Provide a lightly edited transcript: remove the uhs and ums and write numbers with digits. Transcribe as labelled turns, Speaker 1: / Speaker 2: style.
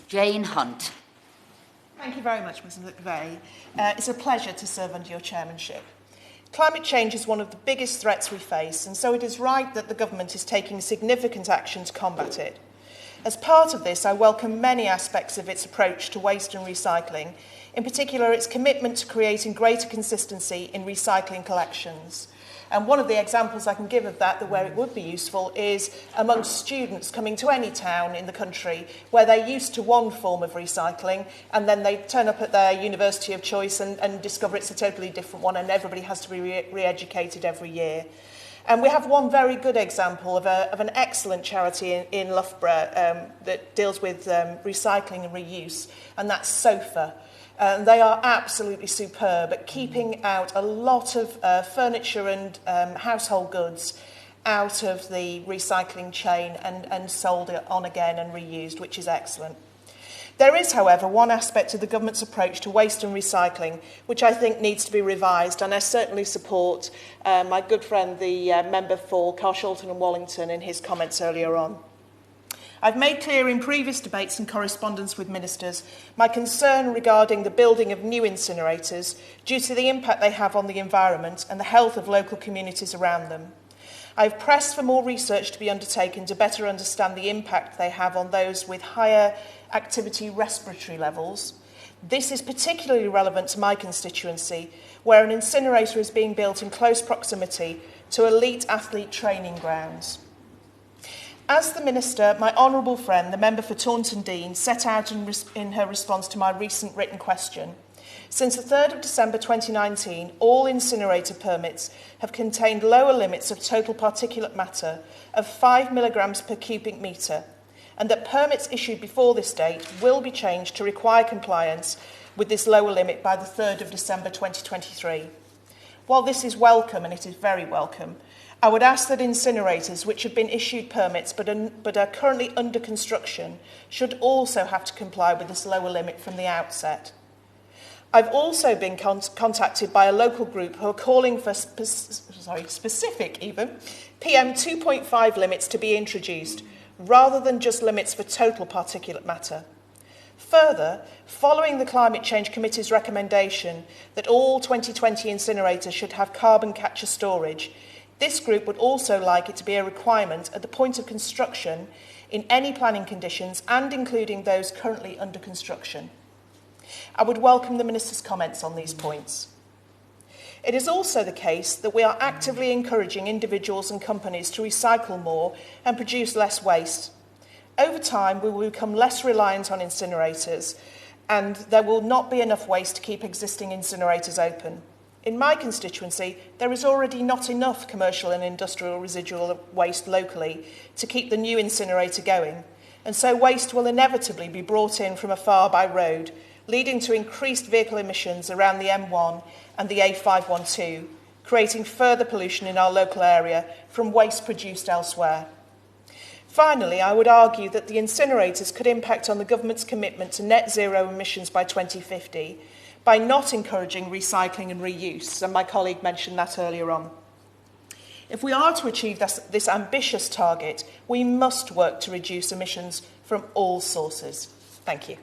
Speaker 1: Jane Hunt.
Speaker 2: Thank you very much, Ms McVeigh. It's a pleasure to serve under your chairmanship. Climate change is one of the biggest threats we face, and so it is right that the government is taking significant action to combat it. As part of this, I welcome many aspects of its approach to waste and recycling, in particular its commitment to creating greater consistency in recycling collections. And one of the examples I can give of that, where it would be useful, is amongst students coming to any town in the country where they're used to one form of recycling, and then they turn up at their university of choice and discover it's a totally different one, and everybody has to be re-educated every year. And we have one very good example of an excellent charity in Loughborough that deals with recycling and reuse, and that's SOFA. They are absolutely superb at keeping out a lot of furniture and household goods out of the recycling chain and sold it on again and reused, which is excellent. There is, however, one aspect of the government's approach to waste and recycling which I think needs to be revised, and I certainly support my good friend, the member for Carshalton and Wallington, in his comments earlier on. I've made clear in previous debates and correspondence with ministers my concern regarding the building of new incinerators due to the impact they have on the environment and the health of local communities around them. I've pressed for more research to be undertaken to better understand the impact they have on those with higher activity respiratory levels. This is particularly relevant to my constituency, where an incinerator is being built in close proximity to elite athlete training grounds. As the Minister, my honourable friend, the member for Taunton Deane, set out in her response to my recent written question, since the 3rd of December 2019, all incinerator permits have contained lower limits of total particulate matter of 5 milligrams per cubic metre, and that permits issued before this date will be changed to require compliance with this lower limit by the 3rd of December 2023. While this is welcome, and it is very welcome, I would ask that incinerators which have been issued permits but are currently under construction should also have to comply with this lower limit from the outset. I've also been contacted by a local group who are calling for specific PM 2.5 limits to be introduced, rather than just limits for total particulate matter. Further, following the Climate Change Committee's recommendation that all 2020 incinerators should have carbon capture storage, this group would also like it to be a requirement at the point of construction in any planning conditions and including those currently under construction. I would welcome the Minister's comments on these points. It is also the case that we are actively encouraging individuals and companies to recycle more and produce less waste. Over time, we will become less reliant on incinerators, and there will not be enough waste to keep existing incinerators open. In my constituency, there is already not enough commercial and industrial residual waste locally to keep the new incinerator going, and so waste will inevitably be brought in from afar by road, leading to increased vehicle emissions around the M1 and the A512, creating further pollution in our local area from waste produced elsewhere. Finally, I would argue that the incinerators could impact on the government's commitment to net zero emissions by 2050 by not encouraging recycling and reuse, and my colleague mentioned that earlier on. If we are to achieve this ambitious target, we must work to reduce emissions from all sources. Thank you.